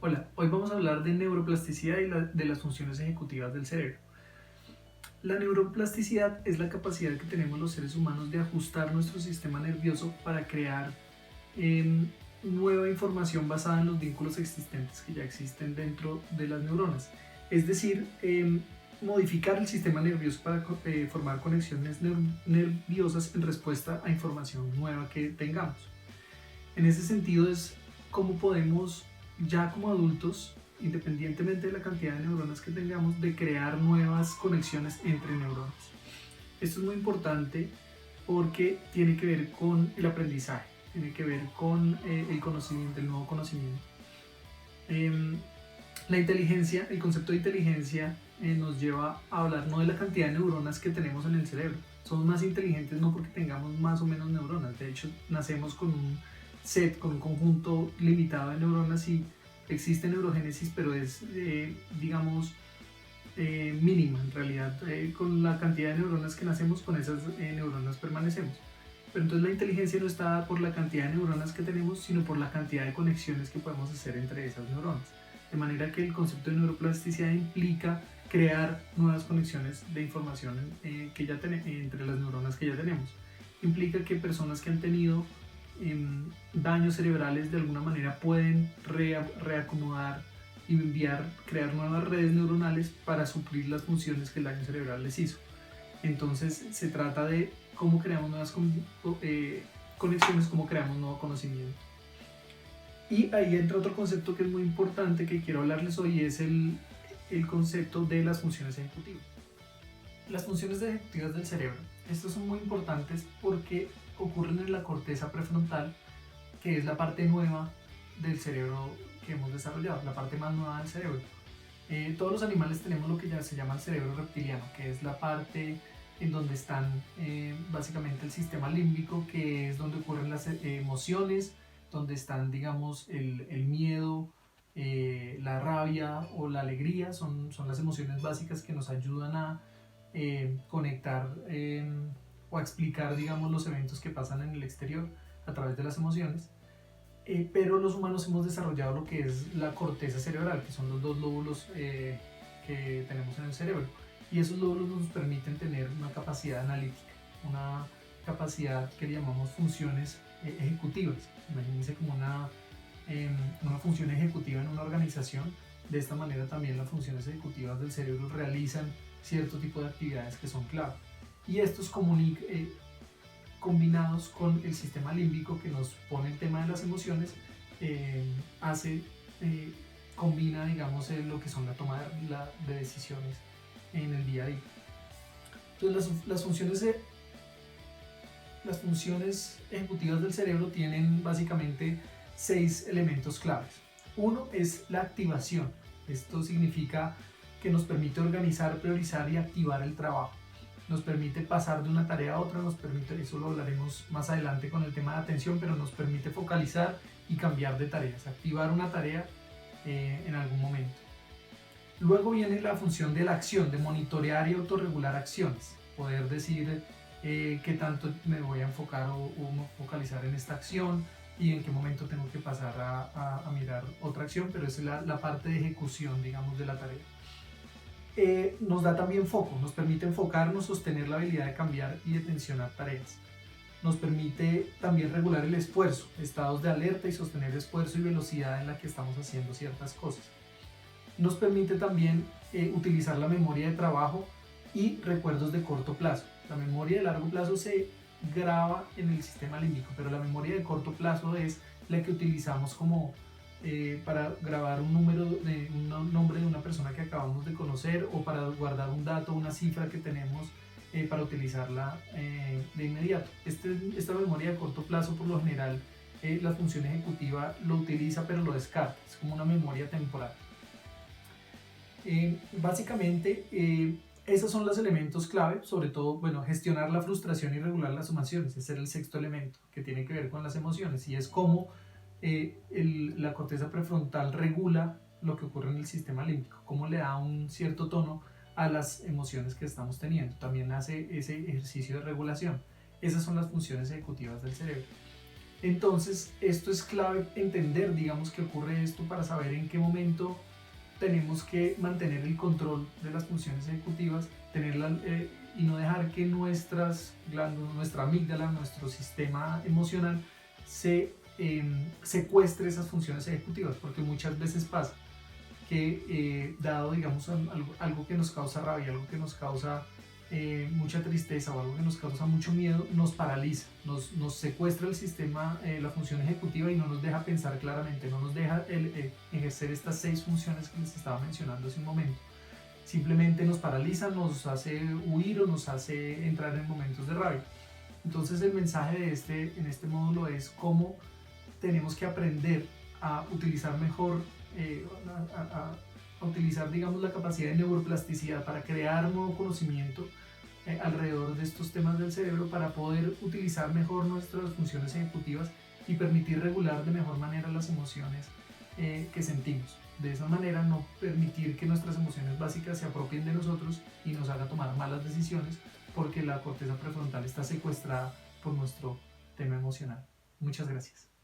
Hola, hoy vamos a hablar de neuroplasticidad y de las funciones ejecutivas del cerebro. La neuroplasticidad es la capacidad que tenemos los seres humanos de ajustar nuestro sistema nervioso para crear nueva información basada en los vínculos existentes que ya existen dentro de las neuronas. Es decir, modificar el sistema nervioso para formar conexiones nerviosas en respuesta a información nueva que tengamos. En ese sentido es cómo podemos, ya como adultos, independientemente de la cantidad de neuronas que tengamos, de crear nuevas conexiones entre neuronas. Esto es muy importante porque tiene que ver con el aprendizaje, tiene que ver con el conocimiento, el nuevo conocimiento. La inteligencia, el concepto de inteligencia nos lleva a hablar no de la cantidad de neuronas que tenemos en el cerebro. Somos más inteligentes no porque tengamos más o menos neuronas, de hecho nacemos con un con un conjunto limitado de neuronas y existe neurogénesis, pero es, digamos, mínima en realidad. Con la cantidad de neuronas que nacemos, con esas neuronas permanecemos. Pero entonces la inteligencia no está dada por la cantidad de neuronas que tenemos, sino por la cantidad de conexiones que podemos hacer entre esas neuronas. De manera que el concepto de neuroplasticidad implica crear nuevas conexiones de información que ya entre las neuronas que ya tenemos. Implica que personas que han tenido daños cerebrales de alguna manera pueden reacomodar y crear nuevas redes neuronales para suplir las funciones que el daño cerebral les hizo. Entonces se trata de cómo creamos nuevas conexiones, cómo creamos nuevo conocimiento. Y ahí entra otro concepto que es muy importante que quiero hablarles hoy, es el concepto de las funciones ejecutivas. Las funciones ejecutivas del cerebro, estas son muy importantes porque ocurren en la corteza prefrontal, que es la parte nueva del cerebro que hemos desarrollado, la parte más nueva del cerebro. Todos los animales tenemos lo que ya se llama el cerebro reptiliano, que es la parte en donde están básicamente el sistema límbico, que es donde ocurren las emociones, donde están, digamos, el miedo, la rabia o la alegría, son las emociones básicas que nos ayudan a conectar o a explicar, digamos, los eventos que pasan en el exterior a través de las emociones. Pero los humanos hemos desarrollado lo que es la corteza cerebral, que son los dos lóbulos que tenemos en el cerebro. Y esos lóbulos nos permiten tener una capacidad analítica, una capacidad que llamamos funciones ejecutivas. Imagínense como una función ejecutiva en una organización. De esta manera también las funciones ejecutivas del cerebro realizan cierto tipo de actividades que son clave. Y estos combinados con el sistema límbico que nos pone el tema de las emociones, combina, digamos, lo que son la toma de decisiones en el día a día. Entonces las funciones ejecutivas del cerebro tienen básicamente 6 elementos claves. Uno es la activación. Esto significa que nos permite organizar, priorizar y activar el trabajo. Nos permite pasar de una tarea a otra, eso lo hablaremos más adelante con el tema de atención, pero nos permite focalizar y cambiar de tareas, activar una tarea en algún momento. Luego viene la función de la acción, de monitorear y autorregular acciones, poder decir qué tanto me voy a enfocar o focalizar en esta acción y en qué momento tengo que pasar a mirar otra acción, pero esa es la parte de ejecución, digamos, de la tarea. Nos da también foco, nos permite enfocarnos, sostener la habilidad de cambiar y de tensionar tareas. Nos permite también regular el esfuerzo, estados de alerta y sostener esfuerzo y velocidad en la que estamos haciendo ciertas cosas. Nos permite también utilizar la memoria de trabajo y recuerdos de corto plazo. La memoria de largo plazo se graba en el sistema límbico, pero la memoria de corto plazo es la que utilizamos como para grabar un nombre de una persona que acabamos de conocer, o para guardar un dato, una cifra que tenemos para utilizarla de inmediato. Esta memoria de corto plazo, por lo general, la función ejecutiva lo utiliza pero lo descarta, es como una memoria temporal. Básicamente esos son los elementos clave, sobre todo, gestionar la frustración y regular las emociones. Ese es el sexto elemento que tiene que ver con las emociones, y es cómo la corteza prefrontal regula lo que ocurre en el sistema límbico, cómo le da un cierto tono a las emociones que estamos teniendo. También hace ese ejercicio de regulación. Esas son las funciones ejecutivas del cerebro. Entonces, esto es clave entender, digamos, que ocurre esto para saber en qué momento tenemos que mantener el control de las funciones ejecutivas, y no dejar que nuestras glándulas, nuestra amígdala, nuestro sistema emocional secuestre esas funciones ejecutivas, porque muchas veces pasa que dado, digamos, algo que nos causa rabia, algo que nos causa mucha tristeza o algo que nos causa mucho miedo, nos paraliza, nos secuestra el sistema, la función ejecutiva, y no nos deja pensar claramente, no nos deja ejercer estas 6 funciones que les estaba mencionando hace un momento. Simplemente nos paraliza, nos hace huir o nos hace entrar en momentos de rabia. Entonces el mensaje en este módulo es cómo tenemos que aprender a utilizar mejor, a utilizar, digamos, la capacidad de neuroplasticidad para crear nuevo conocimiento alrededor de estos temas del cerebro, para poder utilizar mejor nuestras funciones ejecutivas y permitir regular de mejor manera las emociones que sentimos. De esa manera no permitir que nuestras emociones básicas se apropien de nosotros y nos haga tomar malas decisiones, porque la corteza prefrontal está secuestrada por nuestro tema emocional. Muchas gracias.